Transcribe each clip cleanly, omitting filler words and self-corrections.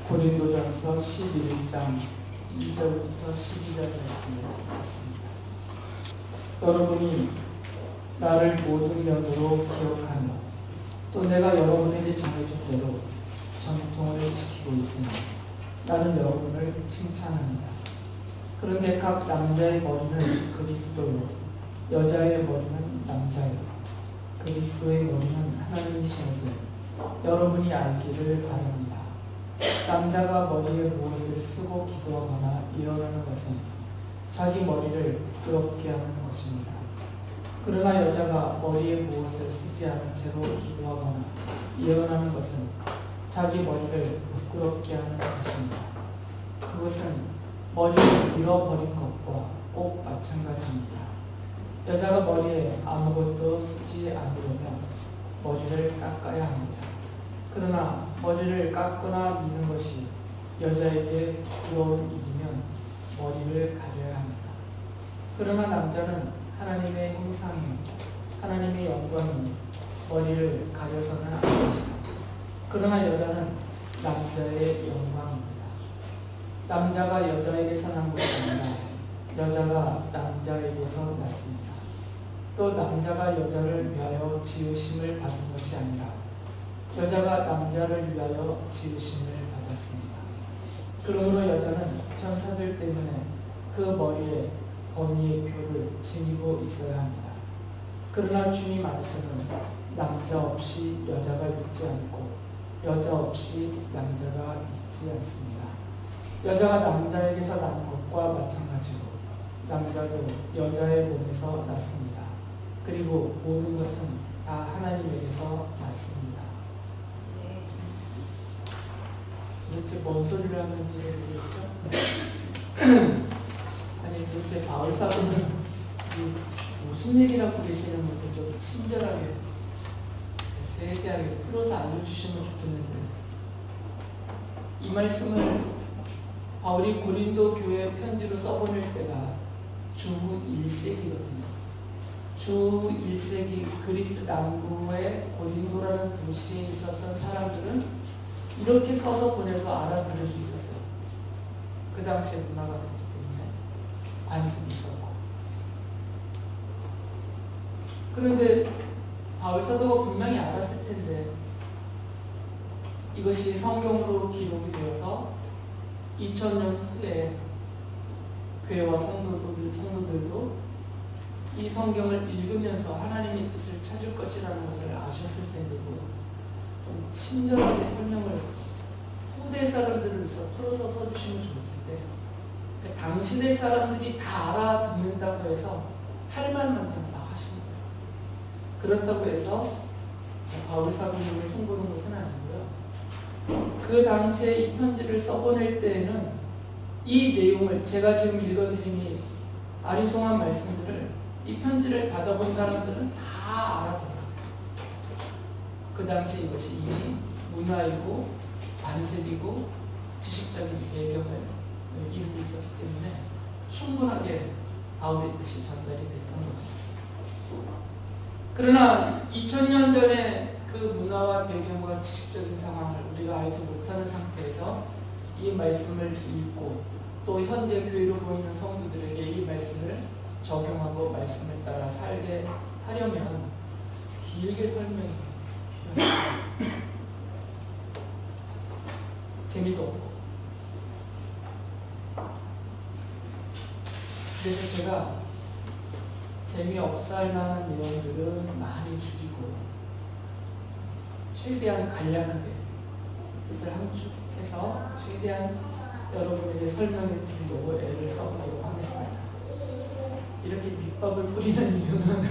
고린도전서 11장 2절부터 12절 말씀입니다. 여러분이 나를 모든 면으로 기억하며 또 내가 여러분에게 전해준 대로 전통을 지키고 있으니 나는 여러분을 칭찬합니다. 그런데 각 남자의 머리는 그리스도요, 여자의 머리는 남자요, 그리스도의 머리는 하나님이심을 여러분이 알기를 바랍니다. 남자가 머리에 무엇을 쓰고 기도하거나 일어나는 것은 자기 머리를 부끄럽게 하는 것입니다. 그러나 여자가 머리에 무엇을 쓰지 않은 채로 기도하거나 일어나는 것은 자기 머리를 부끄럽게 하는 것입니다. 그것은 머리를 밀어버린 것과 꼭 마찬가지입니다. 여자가 머리에 아무것도 쓰지 않으려면 머리를 깎아야 합니다. 그러나 머리를 깎거나 미는 것이 여자에게 부끄러운 일이면 머리를 가려야 합니다. 그러나 남자는 하나님의 형상이요 하나님의 영광이니 머리를 가려서는 안 됩니다. 그러나 여자는 남자의 영광입니다. 남자가 여자에게서 난 것이 아니라 여자가 남자에게서 났습니다. 또 남자가 여자를 위하여 지으심을 받은 것이 아니라 여자가 남자를 위하여 지으심을 받았습니다. 그러므로 여자는 천사들 때문에 그 머리에 권위의 표를 지니고 있어야 합니다. 그러나 주님 안에서는 남자 없이 여자가 있지 않고 여자 없이 남자가 있지 않습니다. 여자가 남자에게서 난 것과 마찬가지로 남자도 여자의 몸에서 났습니다. 그리고 모든 것은 다 하나님에게서 났습니다. 도대체 뭔 소리를 하는지 모르겠죠? 아니 도대체 바울 사도는 무슨 얘기를 하고 계시는 건지 좀 친절하게 세세하게 풀어서 알려주시면 좋겠는데, 이 말씀을 바울이 고린도 교회 편지로 써보낼 때가 주 1세기거든요. 주 1세기 그리스 남부의 고린도라는 도시에 있었던 사람들은 이렇게 써서 보내서 알아들을 수 있었어요. 그 당시에 문화가 그렇기 때문에 관습이 있었고. 그런데 바울 사도가 분명히 알았을 텐데 이것이 성경으로 기록이 되어서 2000년 후에 교회와 성도들도 이 성경을 읽으면서 하나님의 뜻을 찾을 것이라는 것을 아셨을 텐데도 좀 친절하게 설명을 후대 사람들을 위해서 풀어서 써주시면 좋을 텐데, 그러니까 당시대 사람들이 다 알아듣는다고 해서 할 말만 그냥 막 하시는 거예요. 그렇다고 해서 바울 사도님을 흉보는 것은 아니고요. 그 당시에 이 편지를 써보낼 때에는 이 내용을 제가 지금 읽어드린 아리송한 말씀들을 이 편지를 받아본 사람들은 다 알아들었어요. 그 당시 이것이 이미 문화이고 관습이고 지식적인 배경을 이루고 있었기 때문에 충분하게 바울의 뜻이 전달이 됐던 거죠. 그러나 2000년 전에 그 문화와 배경과 지식적인 상황을 우리가 알지 못하는 상태에서 이 말씀을 읽고 또 현재 교회로 보이는 성도들에게 이 말씀을 적용하고 말씀을 따라 살게 하려면 길게 설명이 필요합니다. 재미도 없고. 그래서 제가 재미없어 할 만한 내용들은 많이 줄이고 최대한 간략하게 뜻을 함축해서 최대한 여러분에게 설명해 드리려고 애를 써보도록 하겠습니다. 이렇게 밑밥을 뿌리는 이유는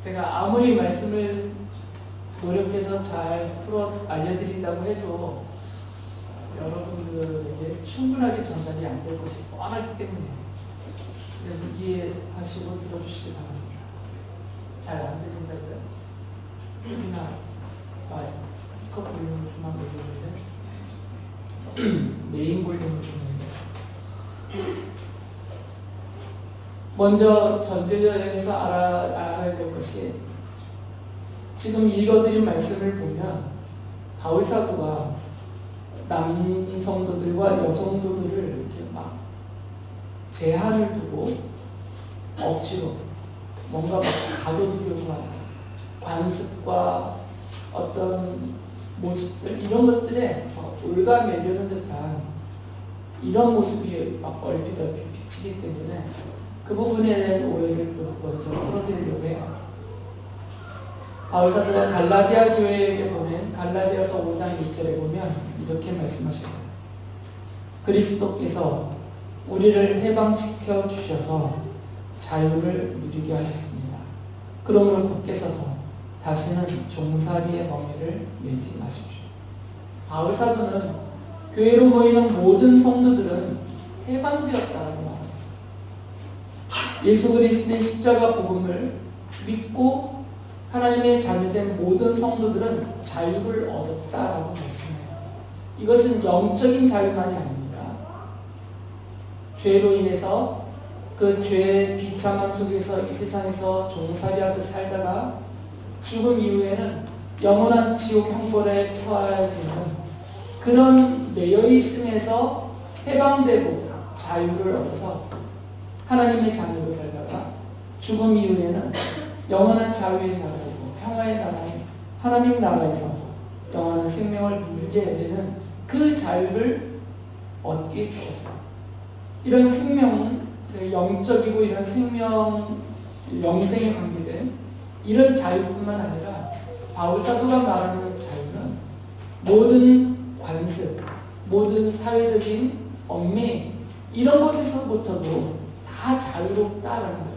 제가 아무리 말씀을 노력해서 잘 풀어 알려드린다고 해도 여러분들에게 충분하게 전달이 안 될 것이 뻔하기 때문에, 그래서 이해하시고 들어주시기 바랍니다. 잘 안 들린다고요? 세미나 스피커 볼륨을 좀만 올려줄래? 메인 볼륨을 좀 올려. 먼저 전제에서 알아야 될 것이, 지금 읽어드린 말씀을 보면 바울 사도가 남성도들과 여성도들을 이렇게 막 제한을 두고 억지로 뭔가 막 가둬두려고 하는 관습과 어떤 모습들 이런 것들에 올가매려는 듯한 이런 모습이 막 얼핏 비치기 때문에 그 부분에 대한 오해를 먼저 풀어드리려고 해요. 바울 사도가 갈라디아 교회에게 보낸 갈라디아서 5장 1절에 보면 이렇게 말씀하셨어요. 그리스도께서 우리를 해방시켜 주셔서 자유를 누리게 하셨습니다. 그러므로 굳게 서서 다시는 종살이의 멍에를 매지 마십시오. 바울 사도는 교회로 모이는 모든 성도들은 해방되었다고 말합니다. 예수 그리스도의 십자가 복음을 믿고 하나님의 자녀된 모든 성도들은 자유를 얻었다라고 말씀해요. 이것은 영적인 자유만이 아닙니다. 죄로 인해서 그 죄의 비참함 속에서 이 세상에서 종살이하듯 살다가 죽음 이후에는 영원한 지옥 형벌에 처해지는 그런 매여 있음에서 해방되고 자유를 얻어서 하나님의 자녀로 살다가 죽음 이후에는 영원한 자유의 나라이고 평화의 나라인 하나님 나라에서 영원한 생명을 누리게 되는 그 자유를 얻게 해주셨어요. 이런 생명은 영적이고 이런 생명, 영생에 관계된 이런 자유뿐만 아니라 바울 사도가 말하는 자유는 모든 관습, 모든 사회적인 얽매 이런 것에서부터도 다 자유롭다라는 거예요.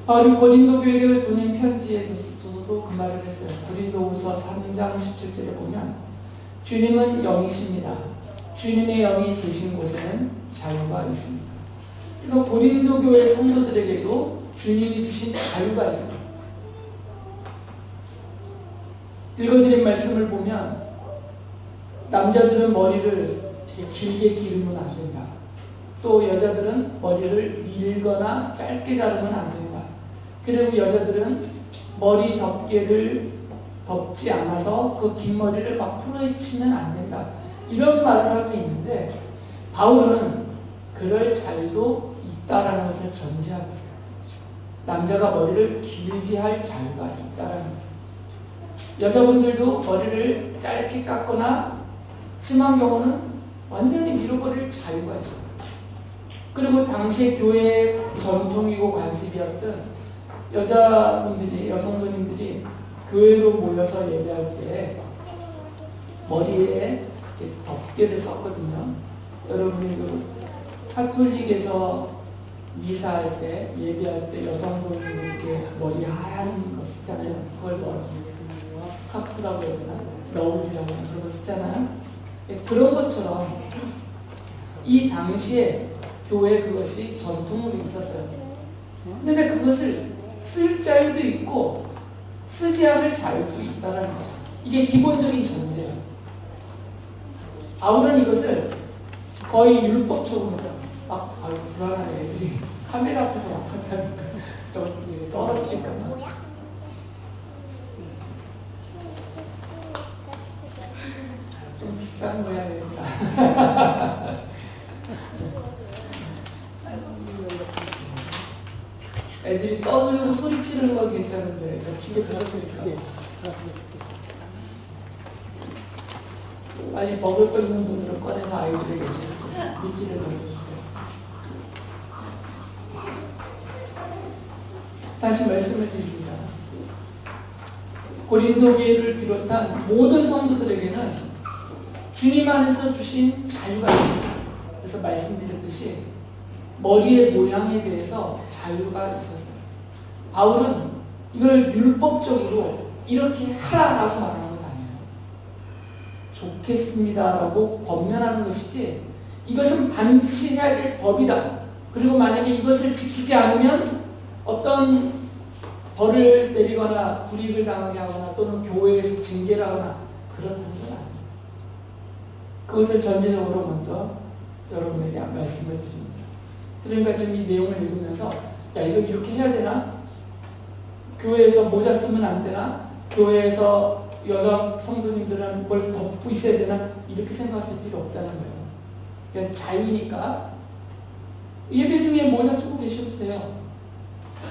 바울이 고린도 교회를 보낸 편지에서도 그 말을 했어요. 고린도후서 3장 17절에 보면 주님은 영이십니다. 주님의 영이 계신 곳에는 자유가 있습니다. 그러니까 고린도 교회 성도들에게도 주님이 주신 자유가 있습니다. 읽어드린 말씀을 보면 남자들은 머리를 이렇게 길게 기르면 안 된다. 또 여자들은 머리를 밀거나 짧게 자르면 안 된다. 그리고 여자들은 머리 덮개를 덮지 않아서 그 긴 머리를 막 풀어헤치면 안 된다. 이런 말을 하고 있는데 바울은 그럴 자유도 있다라는 것을 전제하고 있어요. 남자가 머리를 길게 할 자유가 있다라는 거예요. 여자분들도 머리를 짧게 깎거나 심한 경우는 완전히 밀어버릴 자유가 있어요. 그리고 당시의 교회의 전통이고 관습이었던 여자분들이, 여성도님들이 교회로 모여서 예배할 때 머리에 이렇게 덮개를 썼거든요. 여러분이 그 카톨릭에서 미사할 때, 예배할 때 여성분들이 이렇게 머리 하얀 거 쓰잖아요. 그걸 스카프라고 해야 되나? 너울이라고 그런 거 쓰잖아요. 그런 것처럼 이 당시에 교회 그것이 전통으로 있었어요. 그런데 그것을 쓸 자유도 있고 쓰지 않을 자유도 있다는 거죠. 이게 기본적인 전제예요. 바울은 이것을 거의 율법적으로 막 불안한 애들이 카메라 앞에서 왔다 갔다 하니까 저거 떨어뜨릴까 봐. 좀 비싼 거야 얘들아. 애들이 떠들고 소리치는 건 괜찮은데 저 기계 부서뜨릴까 봐. 빨리 먹을 거 있는 분들은 꺼내서 아이들에게 미끼를 던져주세요. 다시 말씀을 드립니다. 고린도 교회를 비롯한 모든 성도들에게는 주님 안에서 주신 자유가 있었어요. 그래서 말씀드렸듯이 머리의 모양에 대해서 자유가 있었어요. 바울은 이걸 율법적으로 이렇게 하라라고 말하는 것 아니에요. 좋겠습니다라고 권면하는 것이지 이것은 반드시 해야 될 법이다. 그리고 만약에 이것을 지키지 않으면 어떤 벌을 내리거나 불이익을 당하게 하거나 또는 교회에서 징계를 하거나 그렇다는 건 아니에요. 그것을 전제적으로 먼저 여러분에게 말씀을 드립니다. 그러니까 지금 이 내용을 읽으면서 야 이거 이렇게 해야 되나? 교회에서 모자 쓰면 안 되나? 교회에서 여자 성도님들은 뭘 덮고 있어야 되나 이렇게 생각하실 필요 없다는 거예요. 그냥 자유니까 예배 중에 모자 쓰고 계셔도 돼요.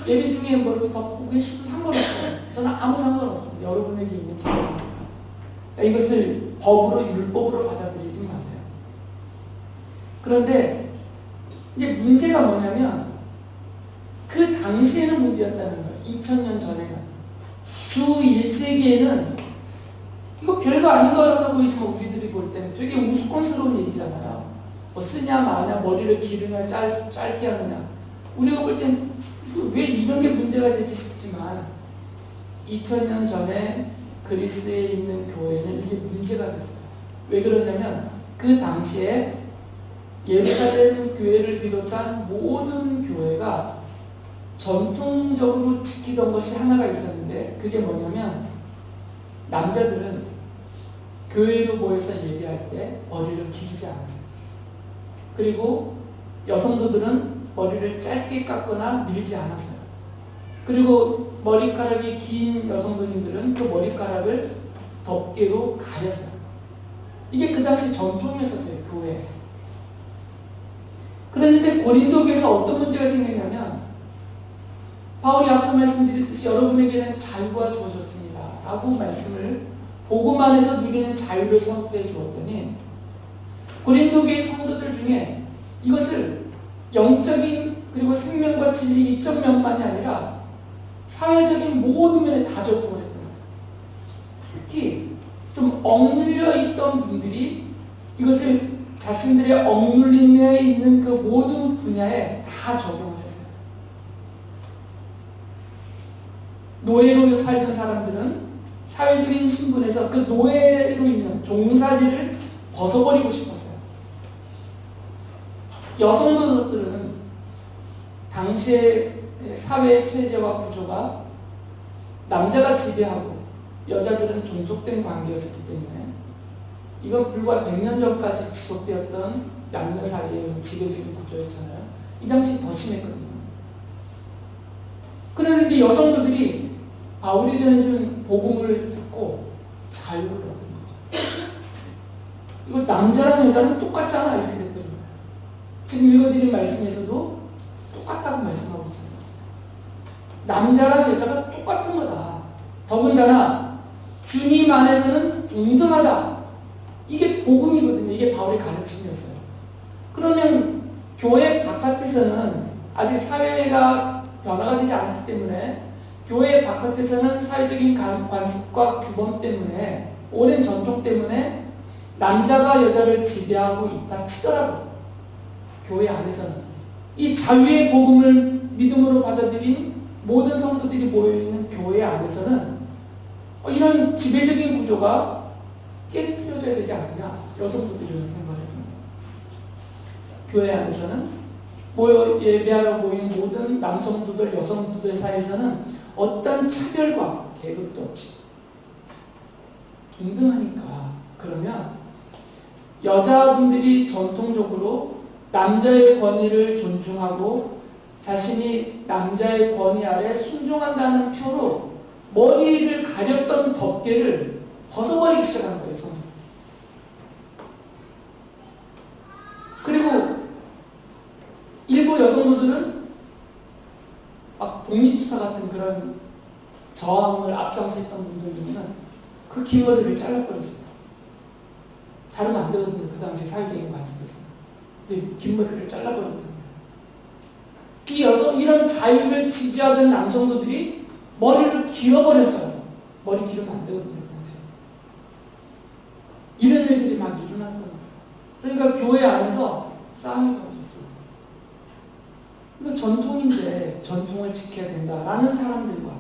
예배 중에 뭐 이렇게 덮고 계셔도 상관없어요. 저는 아무 상관없어요. 여러분에게 있는 자유니까. 이것을 법으로 율법으로 받아들이지 마세요. 그런데 이제 문제가 뭐냐면 그 당시에는 문제였다는 거예요. 2000년 전에는. 주 1세기에는 이거 별거 아닌 것 같아 보이지만 우리들이 볼 때는 되게 우스꽝스러운 일이잖아요. 뭐 쓰냐 마냐 머리를 기르냐 짧게 하느냐. 우리가 볼 땐 왜 이런 게 문제가 되지 싶지만 2000년 전에 그리스에 있는 교회는 이게 문제가 됐어요. 왜 그러냐면 그 당시에 예루살렘 교회를 비롯한 모든 교회가 전통적으로 지키던 것이 하나가 있었는데 그게 뭐냐면 남자들은 교회로 모여서 예배할 때 머리를 기르지 않았어요. 그리고 여성도들은 머리를 짧게 깎거나 밀지 않았어요. 그리고 머리카락이 긴 여성도님들은 그 머리카락을 덮개로 가렸어요. 이게 그 당시 전통이었어요, 교회에. 그런데 고린도 교회에서 어떤 문제가 생겼냐면 바울이 앞서 말씀드렸듯이 여러분에게는 자유가 주어졌습니다 라고 말씀을 복음 안에서 누리는 자유를 선포해 주었더니 고린도 교회 성도들 중에 이것을 영적인 그리고 생명과 진리 이쪽 면만이 아니라 사회적인 모든 면에 다 적용을 했던 거예요. 특히 좀 억눌려 있던 분들이 이것을 자신들의 억눌림에 있는 그 모든 분야에 다 적용을 했어요. 노예로 살던 사람들은 사회적인 신분에서 그 노예로 있는 종살이를 벗어버리고 싶었어요. 여성들은 당시의 사회 체제와 구조가 남자가 지배하고 여자들은 종속된 관계였기 때문에 이건 불과 100년 전까지 지속되었던 남녀 사이의 지배적인 구조였잖아요. 이 당시 더 심했거든요. 그런데 여성들이 바울이 전해준 복음을 듣고 자유를 얻은 거죠. 이거 남자랑 여자는 똑같잖아 이렇게 됐거든요. 지금 읽어드린 말씀에서도 똑같다고 말씀하고 있잖아요. 남자랑 여자가 똑같은 거다. 더군다나 주님 안에서는 동등하다. 이게 복음이거든요. 이게 바울의 가르침이었어요. 그러면 교회 바깥에서는 아직 사회가 변화가 되지 않았기 때문에 교회 바깥에서는 사회적인 관습과 규범 때문에 오랜 전통 때문에 남자가 여자를 지배하고 있다 치더라도 교회 안에서는 이 자유의 복음을 믿음으로 받아들인 모든 성도들이 모여있는 교회 안에서는 이런 지배적인 구조가 깨트려져야 되지 않느냐 여성도들이 이런 생각을 했던 거예요. 교회 안에서는 모여 예배하러 모인 모든 남성도들 여성도들 사이에서는 어떤 차별과 계급도 없이 동등하니까 그러면 여자분들이 전통적으로 남자의 권위를 존중하고 자신이 남자의 권위 아래 순종한다는 표로 머리를 가렸던 덮개를 벗어버리기 시작한 거예요, 성도들. 그리고 일부 여성도들은 막 독립투사 같은 그런 저항을 앞장서 했던 분들 중에는 그 긴 머리를 잘라버렸어요. 자르면 안 되거든요, 그 당시 사회적인 관습에서. 근데 긴 머리를 잘라버렸던 거예요. 이런 자유를 지지하던 남성도들이 머리를 길어버렸어요. 머리 기르면 안 되거든요, 그 당시에. 이런 일들이 막 일어났던 거예요. 그러니까 교회 안에서 싸움이 벌어졌습니다. 이거 전통인데 전통을 지켜야 된다라는 사람들과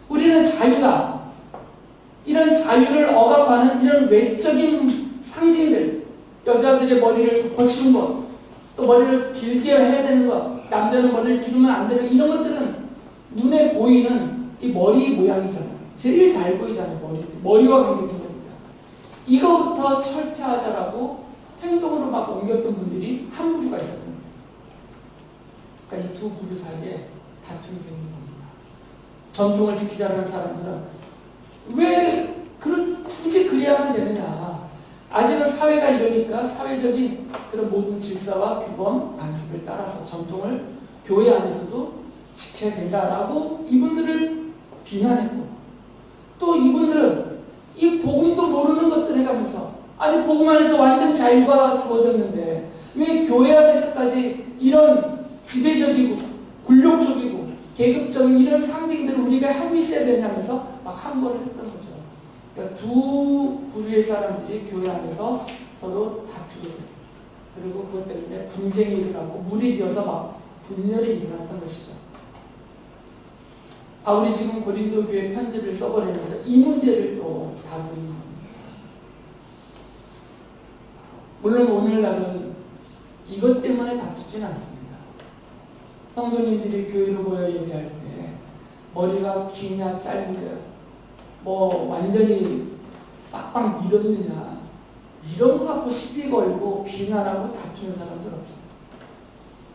우리는 자유다. 이런 자유를 억압하는 이런 외적인 상징들, 여자들의 머리를 덮어씌운 것, 또 머리를 길게 해야 되는 것, 남자는 머리를 기르면 안 되는 이런 것들은 눈에 보이는 이 머리 모양이잖아요. 제일 잘 보이잖아요. 머리와 관계된 거니까. 이거부터 철폐하자라고 행동으로 막 옮겼던 분들이 한 부류가 있었던 거예요. 그러니까 이 두 부류 사이에 다툼이 생긴 겁니다. 전통을 지키자는 사람들은 왜 굳이 그래야만 되느냐. 아직은 사회가 이러니까 사회적인 그런 모든 질서와 규범, 관습을 따라서 전통을 교회 안에서도 지켜야 된다라고 이분들을 비난했고, 또 이분들은 이 복음도 모르는 것들 해가면서, 아니 복음 안에서 완전 자유가 주어졌는데 왜 교회 안에서까지 이런 지배적이고 굴욕적이고 계급적인 이런 상징들을 우리가 하고 있어야 되냐면서 막 항거를 했던 거죠. 그러니까 두 부류의 사람들이 교회 안에서 서로 다투게 됐어요. 그리고 그것 때문에 분쟁이 일어나고 무리지어서 막 분열이 일어났던 것이죠. 바울이 지금 고린도 교회 편지를 써보내면서 이 문제를 또 다루고 있는 겁니다. 물론 오늘날은 이것 때문에 다투지는 않습니다. 성도님들이 교회로 모여 예배할 때 머리가 기냐 짧으냐, 뭐 완전히 빡빡 밀었느냐, 이런 거 갖고 시비 걸고 비난하고 다투는 사람들 없어요.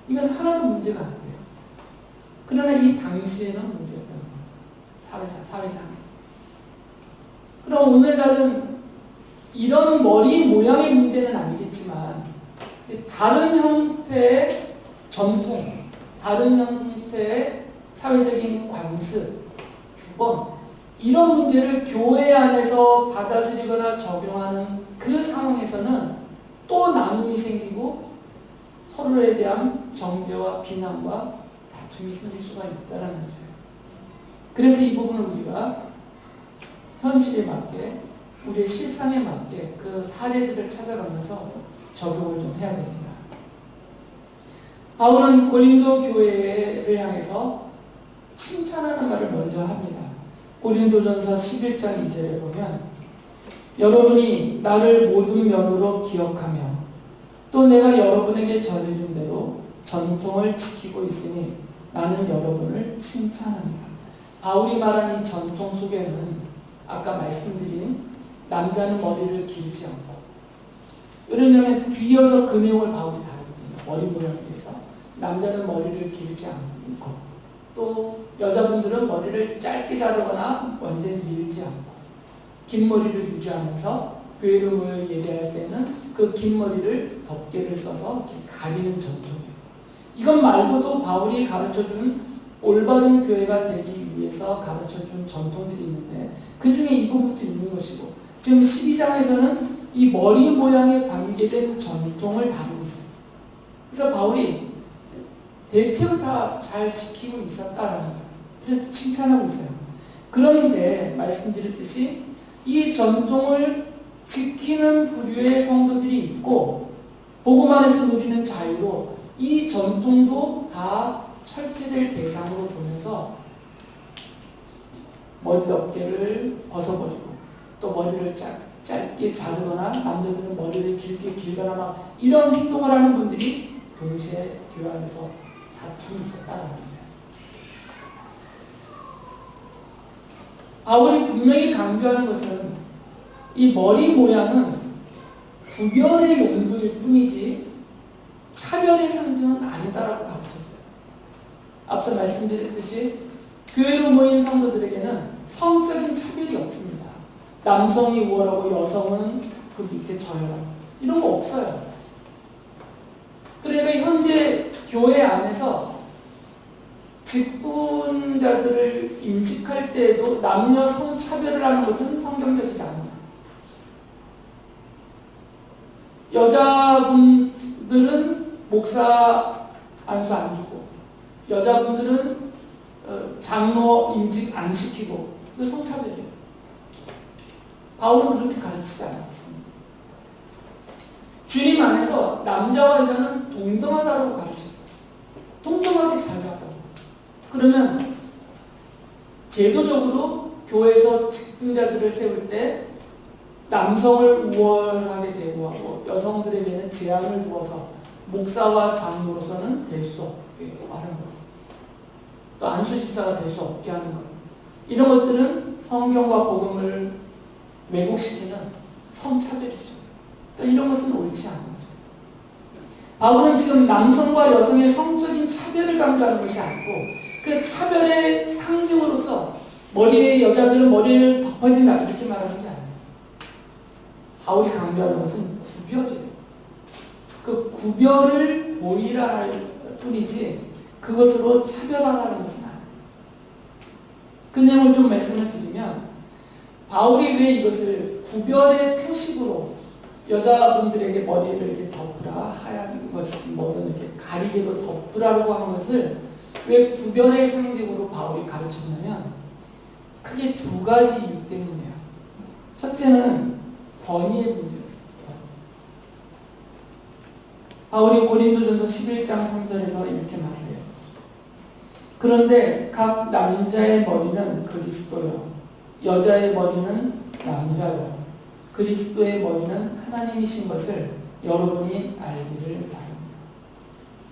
이건 하나도 문제가 안 돼요. 그러나 이 당시에는 문제였다는 거죠. 사회상. 그럼 오늘날은 이런 머리 모양의 문제는 아니겠지만 다른 형태의 전통, 다른 형태의 사회적인 관습, 규범, 이런 문제를 교회 안에서 받아들이거나 적용하는 그 상황에서는 또 나눔이 생기고 서로에 대한 정죄와 비난과 다툼이 생길 수가 있다는 거죠. 그래서 이 부분을 우리가 현실에 맞게, 우리의 실상에 맞게 그 사례들을 찾아가면서 적용을 좀 해야 됩니다. 바울은 고린도 교회를 향해서 칭찬하는 말을 먼저 합니다. 고린도전서 11장 2절에 보면, 여러분이 나를 모든 면으로 기억하며 또 내가 여러분에게 전해준 대로 전통을 지키고 있으니 나는 여러분을 칭찬합니다. 바울이 말한 이 전통 속에는 아까 말씀드린 남자는 머리를 기르지 않고, 왜냐하면 뒤이어서 그 내용을 바울이 다루거든요. 머리 모양에 대해서. 남자는 머리를 기르지 않고, 또 여자분들은 머리를 짧게 자르거나 완전히 밀지 않고 긴 머리를 유지하면서 교회로 모여 예배할 때는 그 긴 머리를 덮개를 써서 이렇게 가리는 전통이에요. 이것 말고도 바울이 가르쳐준 올바른 교회가 되기 위해서 가르쳐준 전통들이 있는데 그 중에 이 부분도 있는 것이고, 지금 12장에서는 이 머리 모양에 관계된 전통을 다루고 있어요. 그래서 바울이 대체로 다 잘 지키고 있었다라는 거예요. 그래서 칭찬하고 있어요. 그런데 말씀드렸듯이 이 전통을 지키는 부류의 성도들이 있고 복음 안에서 누리는 자유로 이 전통도 다 철폐될 대상으로 보면서 머리 덮개를 벗어버리고 또 머리를 짧게 자르거나 남자들은 머리를 길게 길거나 막 이런 행동을 하는 분들이 동시에 교회 안에서 다툼이 있었다는 거죠. 바울이 분명히 강조하는 것은 이 머리 모양은 구별의 용도일 뿐이지 차별의 상징은 아니다라고 가르쳤어요. 앞서 말씀드렸듯이 교회로 모인 성도들에게는 성적인 차별이 없습니다. 남성이 우월하고 여성은 그 밑에 저열하고 이런 거 없어요. 그러니까 현재 교회 안에서 직분자들을 임직할 때에도 남녀 성차별을 하는 것은 성경적이지 않아요. 여자분들은 목사 안수 안 주고 여자분들은 장로 임직 안 시키고 그 성차별이에요. 바울은 그렇게 가르치지 않아요. 주님 안에서 남자와 여자는 동등하다고 가르쳤어요. 동등하게 자유하다고. 그러면 제도적으로 교회에서 직분자들을 세울 때 남성을 우월하게 대우하고 여성들에게는 제한을 두어서 목사와 장로로서는 될 수 없게 하는 것, 또 안수집사가 될 수 없게 하는 것, 이런 것들은 성경과 복음을 왜곡시키는 성차별이죠. 그러니까 이런 것은 옳지 않은 거죠. 바울은 지금 남성과 여성의 성적인 차별을 강조하는 것이 아니고 그 차별의 상징으로서 여자들은 머리를 덮어야 된다 이렇게 말하는 게 아니에요. 바울이 강조하는 것은 구별이에요. 그 구별을 보이라 할 뿐이지 그것으로 차별화하는 것은 아니에요. 그 내용을 좀 말씀을 드리면 바울이 왜 이것을 구별의 표식으로 여자분들에게 머리를 이렇게 덮으라, 하얀 것이든 뭐든 이렇게 가리개로 덮으라고 하는 것을 왜 구별의 상징으로 바울이 가르쳤냐면 크게 두 가지 이유 때문이에요. 첫째는 권위의 문제였어요. 바울이 고린도전서 11장 3절에서 이렇게 말을 해요. 그런데 각 남자의 머리는 그리스도요, 여자의 머리는 남자요, 그리스도의 머리는 하나님이신 것을 여러분이 알기를 바랍니다.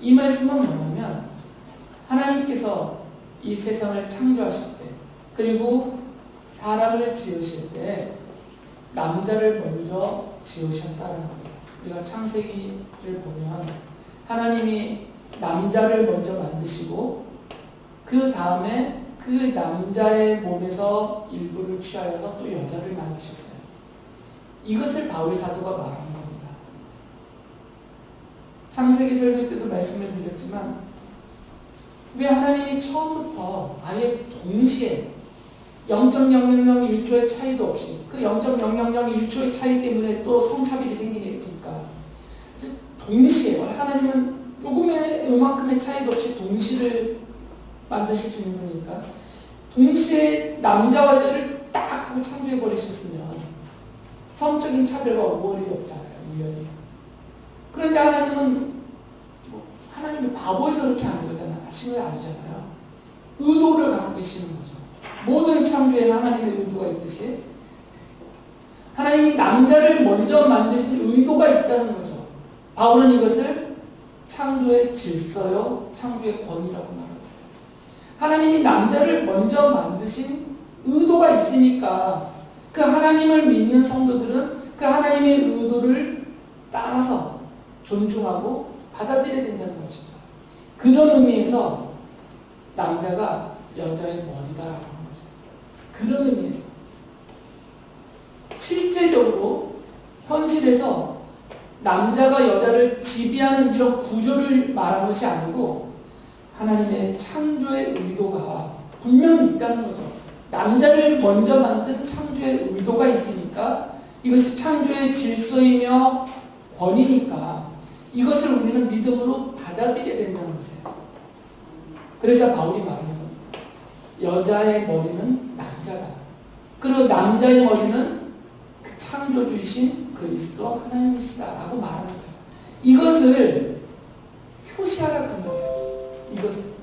이 말씀은 뭐냐면 하나님께서 이 세상을 창조하실 때 그리고 사람을 지으실 때 남자를 먼저 지으셨다는 거죠. 우리가 창세기를 보면 하나님이 남자를 먼저 만드시고 그 다음에 그 남자의 몸에서 일부를 취하여서 또 여자를 만드셨어요. 이것을 바울 사도가 말하는 겁니다. 창세기 설교 때도 말씀을 드렸지만 왜 하나님이 처음부터 아예 동시에 0.00001초의 차이도 없이 그 0.0001초의 차이 때문에 또 성차별이 생기니까 동시에 하나님은 요만큼의 차이도 없이 동시를 만드실 수 있는 분이니까 동시에 남자와 여자를 딱 하고 창조해 버리셨으면 성적인 차별과 우월이 없잖아요. 우열이. 그런데 하나님은 하나님이 바보에서 그렇게 하는 거잖아요. 하신 게 아니잖아요. 의도를 갖고 계시는 거죠. 모든 창조에는 하나님의 의도가 있듯이 하나님이 남자를 먼저 만드신 의도가 있다는 거죠. 바울은 이것을 창조의 질서요, 창조의 권위라고 말하고 있어요. 하나님이 남자를 먼저 만드신 의도가 있으니까 그 하나님을 믿는 성도들은 그 하나님의 의도를 따라서 존중하고 받아들여야 된다는 것이죠. 그런 의미에서 남자가 여자의 머리다라고 하는 거죠. 그런 의미에서 실제적으로 현실에서 남자가 여자를 지배하는 이런 구조를 말한 것이 아니고 하나님의 창조의 의도가 분명히 있다는 거죠. 남자를 먼저 만든 창조의 의도가 있으니까 이것이 창조의 질서이며 권위니까 이것을 우리는 믿음으로 받아들여야 된다는 것이에요. 그래서 바울이 말하는 겁니다. 여자의 머리는 남자다. 그리고 남자의 머리는 그 창조주이신 그리스도 하나님이시다라고 말하는 거예요. 이것을 표시하라 그 말이에요. 이것을.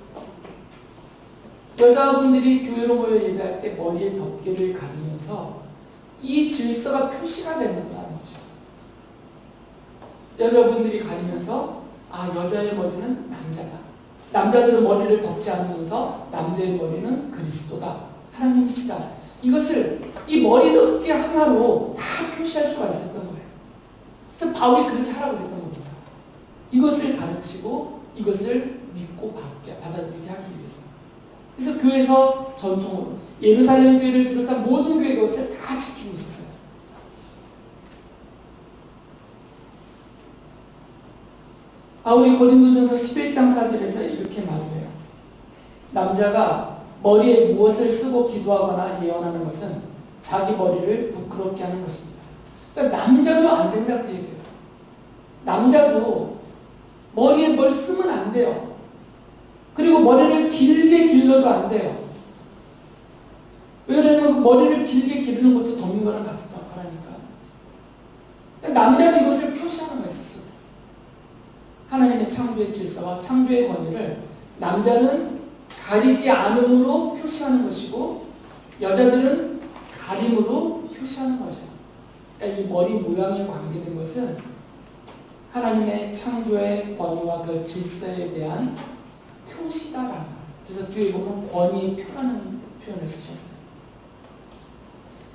여자분들이 교회로 모여 예배할 때 머리에 덮개를 가리면서 이 질서가 표시가 되는 거라는 거죠. 여자분들이 가리면서 여자의 머리는 남자다. 남자들은 머리를 덮지 않으면서 남자의 머리는 그리스도다. 하나님이시다. 이것을 이 머리 덮개 하나로 다 표시할 수가 있었던 거예요. 그래서 바울이 그렇게 하라고 그랬던 겁니다. 이것을 가르치고 이것을 믿고 받아들이게 하기 위해서. 그래서 교회에서 전통으로 예루살렘 교회를 비롯한 모든 교회가 그것을 다 지키고 있었어요. 바울이 고린도전서 11장 4절에서 이렇게 말을 해요. 남자가 머리에 무엇을 쓰고 기도하거나 예언하는 것은 자기 머리를 부끄럽게 하는 것입니다. 그러니까 남자도 안 된다 그 얘기예요. 남자도 머리에 뭘 쓰면 안 돼요. 그리고 머리를 길게 길러도 안 돼요. 왜 그러냐면 머리를 길게 기르는 것도 덮는 거랑 같은 거라니까. 남자도 이것을 표시하는 거예요. 스스로. 하나님의 창조의 질서와 창조의 권위를 남자는 가리지 않음으로 표시하는 것이고 여자들은 가림으로 표시하는 거죠. 그러니까 이 머리 모양에 관계된 것은 하나님의 창조의 권위와 그 질서에 대한 표시다라는 거예요. 그래서 뒤에 보면 권위의 표라는 표현을 쓰셨어요.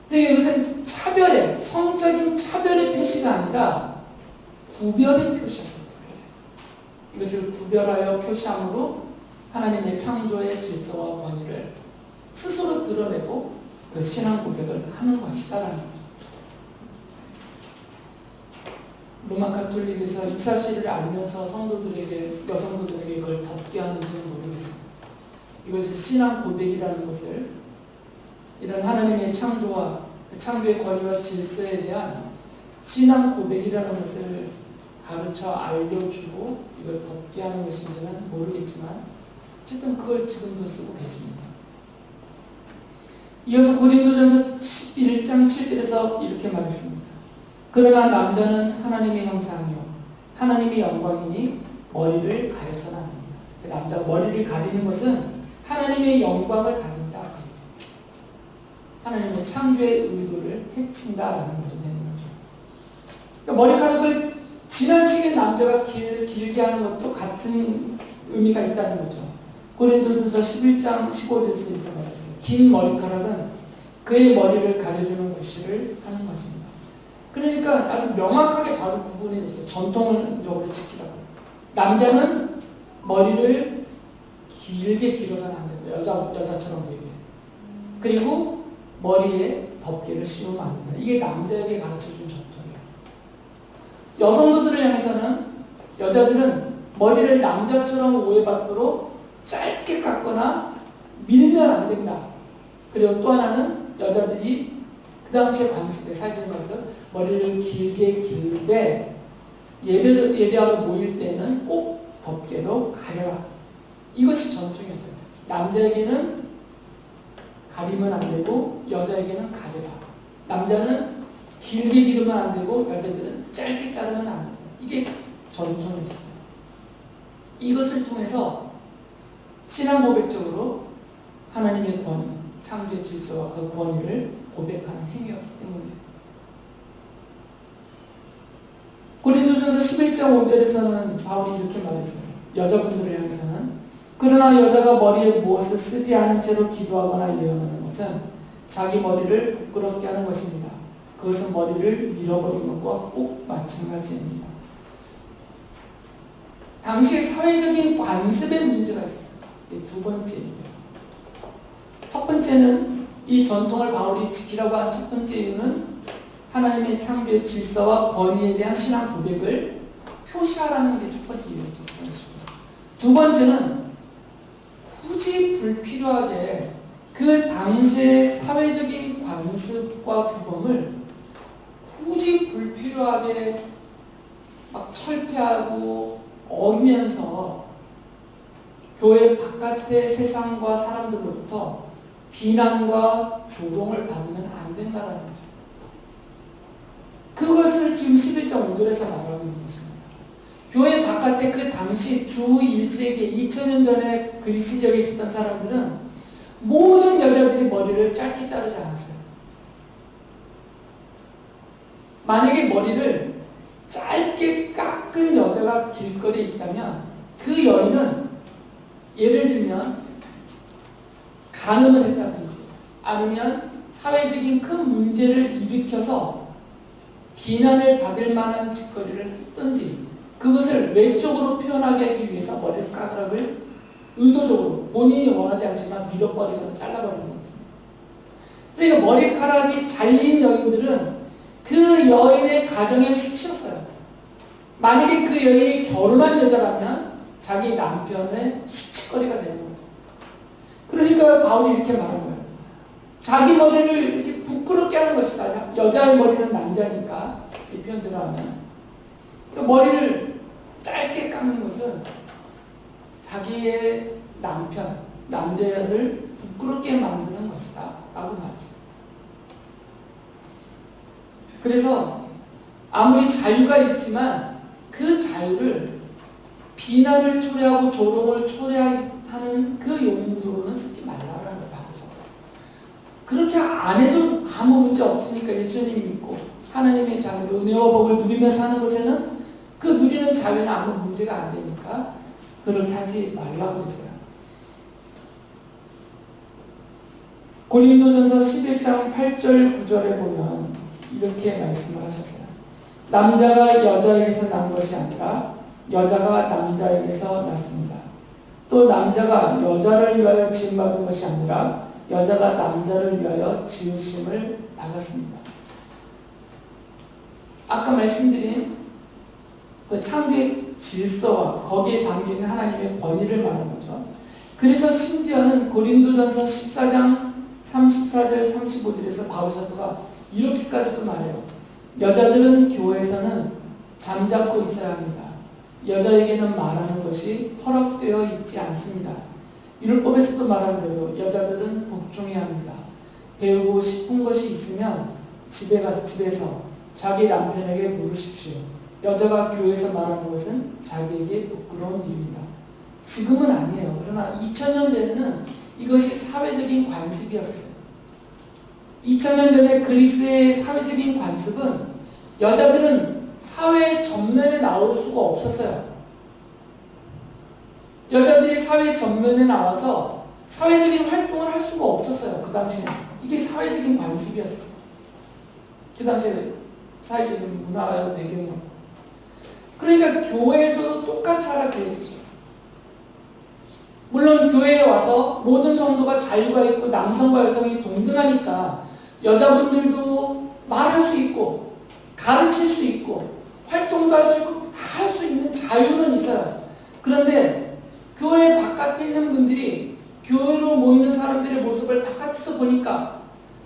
근데 이것은 차별의, 성적인 차별의 표시가 아니라 구별의 표시였어요. 이것을 구별하여 표시함으로 하나님의 창조의 질서와 권위를 스스로 드러내고 그 신앙 고백을 하는 것이다라는 거죠. 로마 가톨릭에서 이 사실을 알면서 성도들에게, 여성도들에게 이걸 덮게 하는지는 모르겠습니다. 이것이 신앙 고백이라는 것을, 이런 하나님의 창조와 그 창조의 권위와 질서에 대한 신앙 고백이라는 것을 가르쳐 알려주고 이걸 덮게 하는 것인지는 모르겠지만 어쨌든 그걸 지금도 쓰고 계십니다. 이어서 고린도전서 1장 7절에서 이렇게 말했습니다. 그러나 남자는 하나님의 형상이요 하나님의 영광이니 머리를 가려서는 안 됩니다. 남자가 머리를 가리는 것은 하나님의 영광을 가린다. 하나님의 창조의 의도를 해친다라는 말이 되는 거죠. 그러니까 머리카락을 지나치게 남자가 길게 하는 것도 같은 의미가 있다는 거죠. 고린도전서 11장 15절에서 이렇게 말했어요. 긴 머리카락은 그의 머리를 가려주는 구실을 하는 것입니다. 그러니까 아주 명확하게 바로 구분해줬어요. 전통적으로 지키라고. 남자는 머리를 길게 길어서는 안 된다. 여자처럼 보이게. 그리고 머리에 덮개를 씌우면 안 된다. 이게 남자에게 가르쳐주는 전통이에요. 여성도들을 향해서는, 여자들은 머리를 남자처럼 오해받도록 짧게 깎거나 밀면 안 된다. 그리고 또 하나는 여자들이 그 당시에 관습에 사귀는 것을 머리를 길게 기를 때 예배하러 모일 때에는 꼭 덮개로 가려라. 이것이 전통이었어요. 남자에게는 가리면 안 되고 여자에게는 가려라. 남자는 길게 기르면 안 되고 여자들은 짧게 자르면 안 된다. 이게 전통이었어요. 이것을 통해서 신앙 고백적으로 하나님의 권위, 창조의 질서와 그 권위를 고백하는 행위였기 때문에 고린도전서 11장 5절에서는 바울이 이렇게 말했어요. 여자분들을 향해서는 그러나 여자가 머리에 무엇을 쓰지 않은 채로 기도하거나 예언하는 것은 자기 머리를 부끄럽게 하는 것입니다. 그것은 머리를 밀어버린 것과 꼭 마찬가지입니다. 당시에 사회적인 관습의 문제가 있었어요. 두 번째예요. 첫 번째는 이 전통을 바울이 지키라고 한 첫 번째 이유는 하나님의 창조의 질서와 권위에 대한 신앙 고백을 표시하라는 게 첫 번째 이유였죠. 두 번째는 굳이 불필요하게 그 당시의 사회적인 관습과 규범을 굳이 불필요하게 막 철폐하고 어기면서 교회 바깥의 세상과 사람들로부터 비난과 조롱을 받으면 안 된다는 거죠. 그것을 지금 11장 5절에서 말하고 있는 것입니다. 교회 바깥에 그 당시 주 1세기 2000년 전에 그리스 지역에 있었던 사람들은 모든 여자들이 머리를 짧게 자르지 않았어요. 만약에 머리를 짧게 깎은 여자가 길거리에 있다면 그 여인은 예를 들면 간음을 했다든지 아니면 사회적인 큰 문제를 일으켜서 비난을 받을 만한 짓거리를 했든지 그것을 외적으로 표현하게 하기 위해서 머리를 까다락을 의도적으로 본인이 원하지 않지만 밀어버리거나 잘라버리는 겁니다. 그러니까 머리카락이 잘린 여인들은 그 여인의 가정의 수치였어요. 만약에 그 여인이 결혼한 여자라면 자기 남편의 수치거리가 되는 거죠. 그러니까 바울이 이렇게 말한 거예요. 자기 머리를 이렇게 부끄럽게 하는 것이다. 여자의 머리는 남자니까 이 표현대로 하면 그러니까 머리를 짧게 깎는 것은 자기의 남편, 남자를 부끄럽게 만드는 것이다 라고 말했어요. 그래서 아무리 자유가 있지만 그 자유를 비난을 초래하고 조롱을 초래하는 그 용도로는 쓰지 말라라는 걸 봐죠. 그렇게 안 해도 아무 문제 없으니까 예수님 믿고 하나님의 자유로 은혜와 복을 누리며 사는 것에는 그 누리는 자유는 아무 문제가 안 되니까 그렇게 하지 말라고 했어요. 고린도전서 11장 8절 9절에 보면 이렇게 말씀을 하셨어요. 남자가 여자에게서 난 것이 아니라 여자가 남자에게서 났습니다. 또 남자가 여자를 위하여 지음받은 것이 아니라 여자가 남자를 위하여 지으심을 받았습니다. 아까 말씀드린 그 창조의 질서와 거기에 담긴 하나님의 권위를 말하는 거죠. 그래서 심지어는 고린도전서 14장 34절 35절에서 바울 사도가 이렇게까지도 말해요. 여자들은 교회에서는 잠자코 있어야 합니다. 여자에게는 말하는 것이 허락되어 있지 않습니다. 율법에서도 말한 대로 여자들은 복종해야 합니다. 배우고 싶은 것이 있으면 집에서 자기 남편에게 물으십시오. 여자가 교회에서 말하는 것은 자기에게 부끄러운 일입니다. 지금은 아니에요. 그러나 2000년 전에는 이것이 사회적인 관습이었어요. 2000년 전에 그리스의 사회적인 관습은 여자들은 사회 전면에 나올 수가 없었어요. 여자들이 사회 전면에 나와서 사회적인 활동을 할 수가 없었어요. 그 당시에는. 이게 사회적인 관습이었어요. 그 당시에 사회적인 문화와 배경이었고. 그러니까 교회에서도 똑같이 하라 그랬죠. 물론 교회에 와서 모든 성도가 자유가 있고 남성과 여성이 동등하니까 여자분들도 말할 수 있고 가르칠 수 있고 활동도 할 수 있고 다 할 수 있는 자유는 있어요. 그런데 교회 바깥에 있는 분들이 교회로 모이는 사람들의 모습을 바깥에서 보니까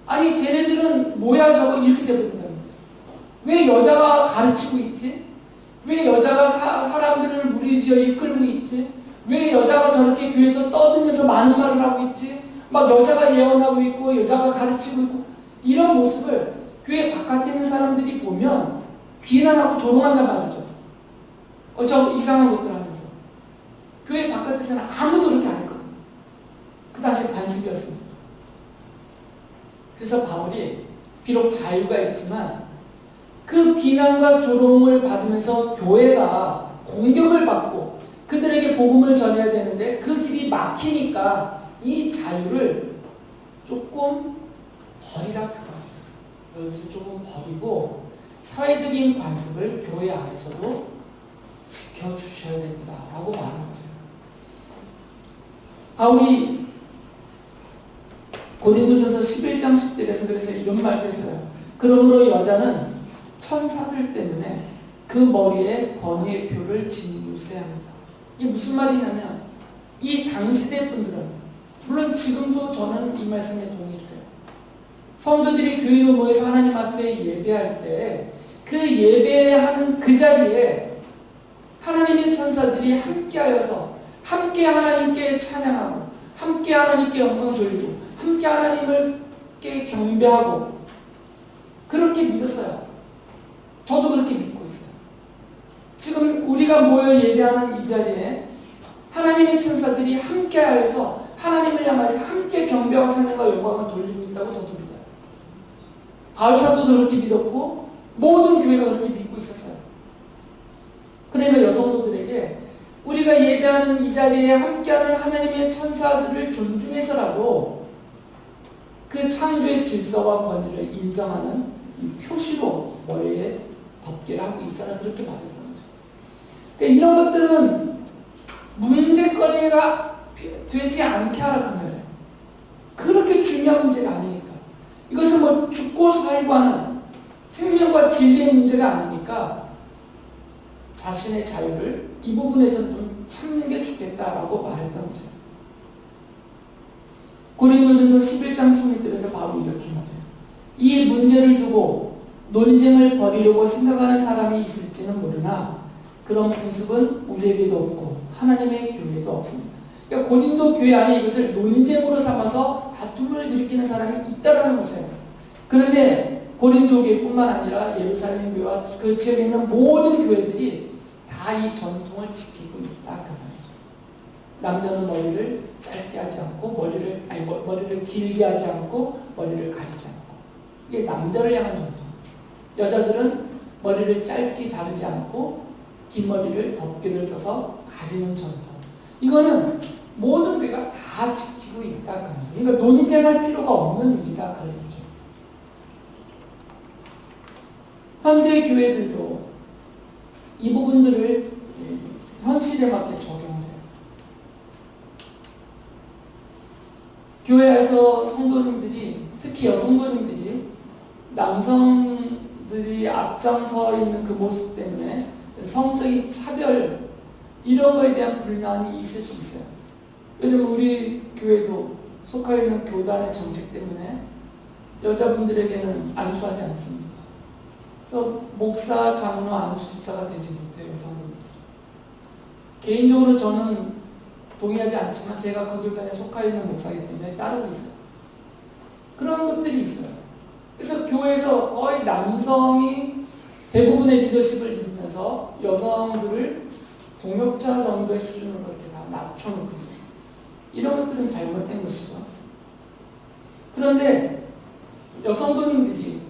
아니 쟤네들은 뭐야 저거 이렇게 되버린다는 거죠. 왜 여자가 가르치고 있지? 왜 여자가 사람들을 무리지어 이끌고 있지? 왜 여자가 저렇게 교회에서 떠들면서 많은 말을 하고 있지? 막 여자가 예언하고 있고 여자가 가르치고 있고 이런 모습을 교회 바깥에 있는 사람들이 보면 비난하고 조롱한단 말이죠. 저 이상한 것들 하면서. 교회 바깥에서는 아무도 그렇게 안 했거든요. 그 당시 관습이었습니다. 그래서 바울이 비록 자유가 있지만 그 비난과 조롱을 받으면서 교회가 공격을 받고 그들에게 복음을 전해야 되는데 그 길이 막히니까 이 자유를 조금 버리라 그거예요. 그것을 조금 버리고 사회적인 관습을 교회 안에서도 지켜주셔야 됩니다. 라고 말하는 거죠. 바울이 고린도전서 11장 10절에서 그래서 이런 말도 했어요. 그러므로 여자는 천사들 때문에 그 머리에 권위의 표를 짓누셔야 합니다. 이게 무슨 말이냐면 이 당시대 분들은 물론 지금도 저는 이 말씀에 동의해요. 성도들이 교회로 모여서 하나님 앞에 예배할 때 그 예배하는 그 자리에 하나님의 천사들이 함께하여서 함께 하나님께 찬양하고 함께 하나님께 영광 돌리고 함께 하나님께 경배하고 그렇게 믿었어요. 저도 그렇게 믿고 있어요. 지금 우리가 모여 예배하는 이 자리에 하나님의 천사들이 함께하여서 하나님을 향해서 함께 경배와 찬양과 영광을 돌리고 있다고 저도 믿어요. 바울 사도도 그렇게 믿었고 모든 교회가 그렇게 믿고 있었어요. 그러니까 여성도들에게 우리가 예배하는 이 자리에 함께하는 하나님의 천사들을 존중해서라도 그 창조의 질서와 권위를 인정하는 이 표시로 머리에 덮개를 하고 있어라 그렇게 말했던 거죠. 그러니까 이런 것들은 문제거리가 되지 않게 하라 그 말이에요. 그렇게 중요한 문제가 아니니까. 이것은 뭐 죽고 살고 하는 생명과 진리의 문제가 아니니까 자신의 자유를 이 부분에서는 좀 참는 게 좋겠다라고 말했던 거죠. 고린도전서 11장 16절에서 바울이 이렇게 말해요. 이 문제를 두고 논쟁을 벌이려고 생각하는 사람이 있을지는 모르나 그런 풍습은 우리에게도 없고 하나님의 교회에도 없습니다. 그러니까 고린도 교회 안에 이것을 논쟁으로 삼아서 다툼을 일으키는 사람이 있다라는 것이에요. 그런데 고린도 교회뿐만 아니라 예루살렘 교회와 그 지역에 있는 모든 교회들이 다 이 전통을 지키고 있다 그 말이죠. 남자는 머리를 짧게 하지 않고 머리를 길게 하지 않고 머리를 가리지 않고 이게 남자를 향한 전통. 여자들은 머리를 짧게 자르지 않고 긴 머리를 덮개를 써서 가리는 전통. 이거는 모든 교회가 다 지키고 있다 그 말이에요. 그러니까 논쟁할 필요가 없는 일이다 그런 거죠. 현대 교회들도 이 부분들을 현실에 맞게 적용을 해요. 교회에서 성도님들이, 특히 여성도님들이 남성들이 앞장서 있는 그 모습 때문에 성적인 차별, 이런 거에 대한 불만이 있을 수 있어요. 왜냐면 우리 교회도 속하여 있는 교단의 정책 때문에 여자분들에게는 안수하지 않습니다. 그래서 목사, 장로, 안수 집사가 되지 못해요, 여성분들. 개인적으로 저는 동의하지 않지만 제가 그 교단에 속하여 있는 목사이기 때문에 따르고 있어요. 그런 것들이 있어요. 그래서 교회에서 거의 남성이 대부분의 리더십을 이루면서 여성들을 동역자 정도의 수준으로 이렇게 다 낮춰놓고 있어요. 이런 것들은 잘못된 것이죠. 그런데 여성도님들이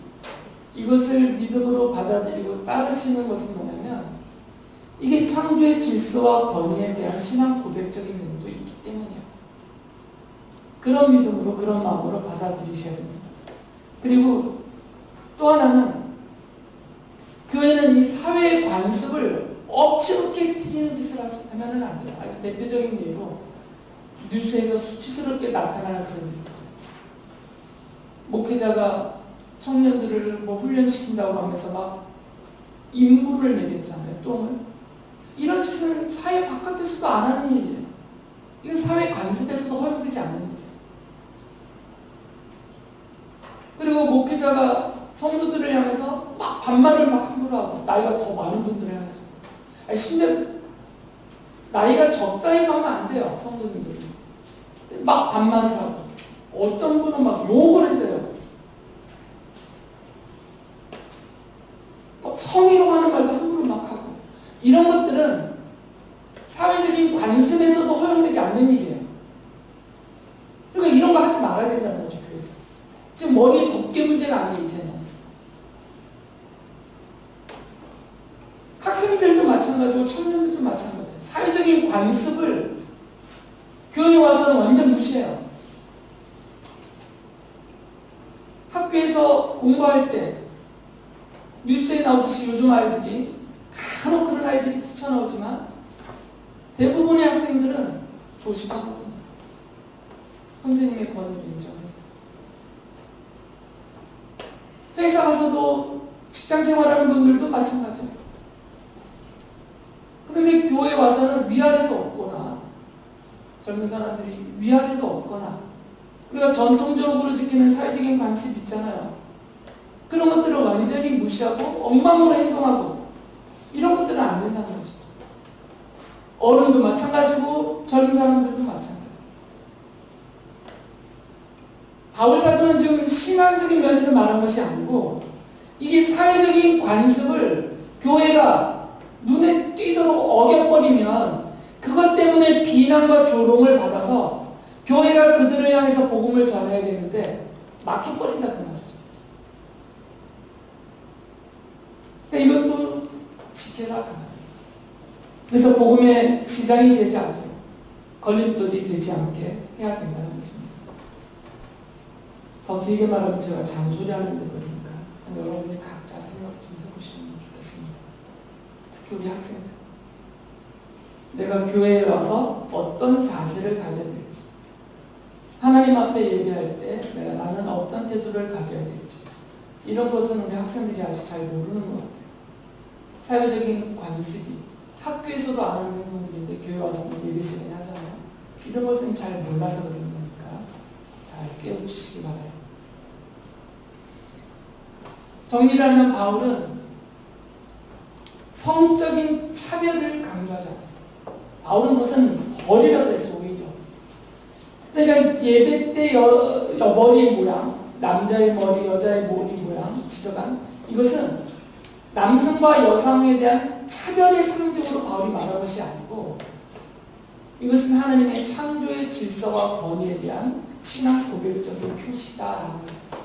이것을 믿음으로 받아들이고 따르시는 것은 뭐냐면 이게 창조의 질서와 권위에 대한 신앙 고백적인 면도 있기 때문이에요. 그런 믿음으로, 그런 마음으로 받아들이셔야 됩니다. 그리고 또 하나는 교회는 이 사회의 관습을 억지로 깨트리는 짓을 하면 안 돼요. 아주 대표적인 예로 뉴스에서 수치스럽게 나타나는 그런 일. 목회자가 청년들을 뭐 훈련시킨다고 하면서 막 인부를 먹였잖아요. 똥을. 이런 짓은 사회 바깥에서도 안 하는 일이에요. 이건 사회 관습에서도 허용되지 않는 일이에요. 그리고 목회자가 성도들을 향해서 막 반말을 막 함부로 하고, 나이가 더 많은 분들을 향해서. 아니, 심지어 나이가 적다이도 하면 안 돼요, 성도님들이. 막 반말을 하고, 어떤 분은 막 욕을 해대요. 성희롱 하는 말도 함부로 막 하고. 이런 것들은 사회적인 관습에서도 허용되지 않는 일이에요. 그러니까 이런 거 하지 말아야 된다는 거죠, 교회에서. 지금 머리에 덮개 문제가 아니에요, 이제는. 학생들도 마찬가지고 청년들도 마찬가지예요. 사회적인 관습을 교회에 와서는 완전 무시해요. 학교에서 공부할 때 뉴스에 나오듯이 요즘 아이들이 간혹 그런 아이들이 뛰쳐나오지만 대부분의 학생들은 조심하거든요. 선생님의 권위를 인정해서. 회사 가서도 직장 생활하는 분들도 마찬가지예요. 그런데 교회에 와서는 위아래도 없거나, 젊은 사람들이 위아래도 없거나, 우리가 전통적으로 지키는 사회적인 관습 있잖아요. 그런 것들을 완전히 무시하고 엉망으로 행동하고, 이런 것들은 안 된다는 것이죠. 어른도 마찬가지고 젊은 사람들도 마찬가지예요. 바울 사도는 지금 신앙적인 면에서 말한 것이 아니고 이게 사회적인 관습을 교회가 눈에 띄도록 어겨버리면 그것 때문에 비난과 조롱을 받아서 교회가 그들을 향해서 복음을 전해야 되는데 막혀버린다 그 말이죠. 그러니까 이것도 지켜라 그 말이에요. 그래서 복음의 시작이 되지 않도록, 걸림돌이 되지 않게 해야 된다는 것입니다. 더 길게 말하면 제가 잔소리하는 데 걸리니까 여러분이 각자 생각 좀 해보시면 좋겠습니다. 특히 우리 학생들. 내가 교회에 와서 어떤 자세를 가져야 될지, 하나님 앞에 얘기할 때 나는 어떤 태도를 가져야 될지, 이런 것은 우리 학생들이 아직 잘 모르는 것 같아요. 사회적인 관습이 학교에서도 안 하는 행동들인데 교회 와서 예배 시간에 하잖아요. 이런 것은 잘 몰라서 그러는 거니까 잘 깨우치시기 바라요. 정리를 하면 바울은 성적인 차별을 강조하지 않았어요. 바울은 그것은 버리라 그랬어, 오히려. 그러니까 예배 때 머리 모양, 남자의 머리, 여자의 머리 모양 지적한 이것은 남성과 여성에 대한 차별의 상징으로 바울이 말한 것이 아니고 이것은 하나님의 창조의 질서와 권위에 대한 신앙 고백적인 표시다라는 것입니다.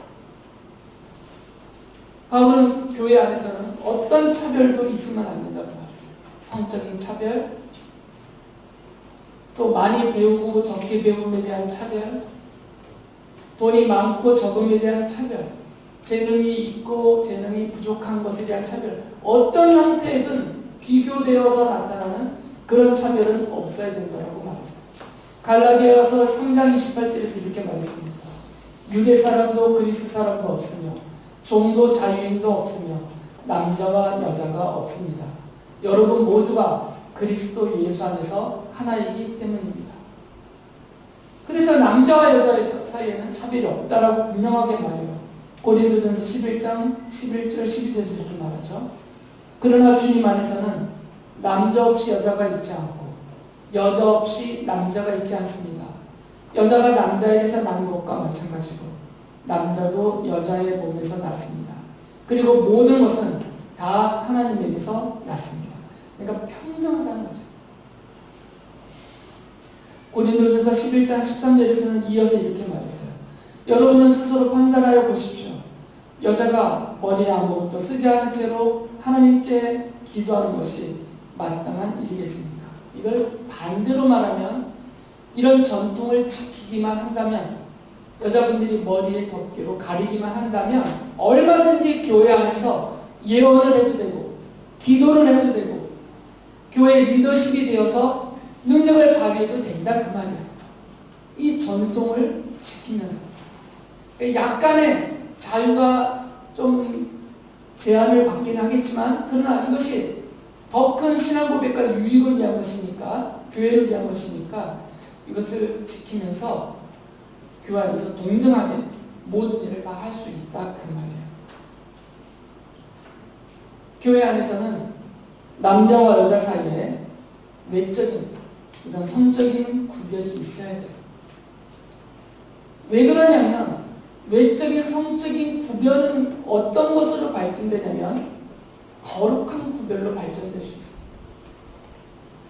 바울은 교회 안에서는 어떤 차별도 있으면 안 된다고 말했어요. 성적인 차별, 또 많이 배우고 적게 배움에 대한 차별, 돈이 많고 적음에 대한 차별, 재능이 있고 재능이 부족한 것에 대한 차별, 어떤 형태든 비교되어서 나타나는 그런 차별은 없어야 된다고 말했어요. 갈라디아서 3장 28절에서 이렇게 말했습니다. 유대 사람도 그리스 사람도 없으며 종도 자유인도 없으며 남자와 여자가 없습니다. 여러분 모두가 그리스도 예수 안에서 하나이기 때문입니다. 그래서 남자와 여자 사이에는 차별이 없다라고 분명하게 말해요. 고린도전서 11장 11절 12절에서 이렇게 말하죠. 그러나 주님 안에서는 남자 없이 여자가 있지 않고 여자 없이 남자가 있지 않습니다. 여자가 남자에게서 난 것과 마찬가지고 남자도 여자의 몸에서 났습니다. 그리고 모든 것은 다 하나님에게서 났습니다. 그러니까 평등하다는 거죠. 고린도전서 11장 13절에서는 이어서 이렇게 말했어요. 여러분은 스스로 판단하여 보십시오. 여자가 머리에 아무것도 쓰지 않은 채로 하나님께 기도하는 것이 마땅한 일이겠습니까? 이걸 반대로 말하면 이런 전통을 지키기만 한다면, 여자분들이 머리에 덮개로 가리기만 한다면 얼마든지 교회 안에서 예언을 해도 되고 기도를 해도 되고 교회 리더십이 되어서 능력을 발휘해도 된다 그 말이야. 이 전통을 지키면서 약간의 자유가 좀 제한을 받긴 하겠지만, 그러나 이것이 더 큰 신앙 고백과 유익을 위한 것이니까, 교회를 위한 것이니까 이것을 지키면서 교회 안에서 동등하게 모든 일을 다 할 수 있다 그 말이에요. 교회 안에서는 남자와 여자 사이에 외적인 이런 성적인 구별이 있어야 돼요. 왜 그러냐면 외적인 성적인 구별은 어떤 것으로 발전되냐면 거룩한 구별로 발전될 수 있어요.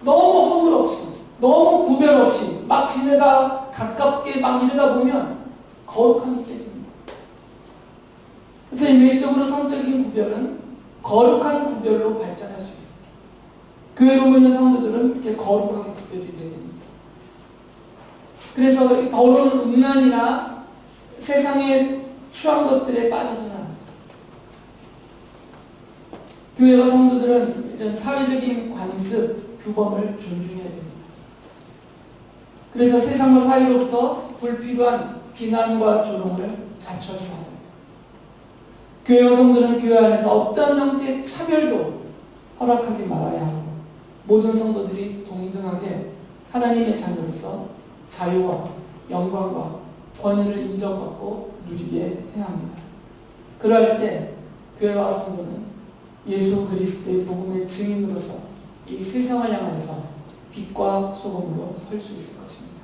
너무 허물 없이, 너무 구별 없이 막 지내다 가깝게 막 이러다 보면 거룩함이 깨집니다. 그래서 이 외적으로 성적인 구별은 거룩한 구별로 발전할 수 있어요. 교회로 모이는 성도들은 이렇게 거룩하게 구별이 돼야 됩니다. 그래서 더러운 음란이나 세상의 추한 것들에 빠져서는 안 돼요. 교회와 성도들은 이런 사회적인 관습, 규범을 존중해야 됩니다. 그래서 세상과 사회로부터 불필요한 비난과 조롱을 자초하지 말아야 돼요. 교회와 성도는 교회 안에서 어떠한 형태의 차별도 허락하지 말아야 하고, 모든 성도들이 동등하게 하나님의 자녀로서 자유와 영광과 권위를 인정받고 누리게 해야 합니다. 그럴 때 교회와 성도는 예수 그리스도의 복음의 증인으로서 이 세상을 향하여서 빛과 소금으로 설 수 있을 것입니다.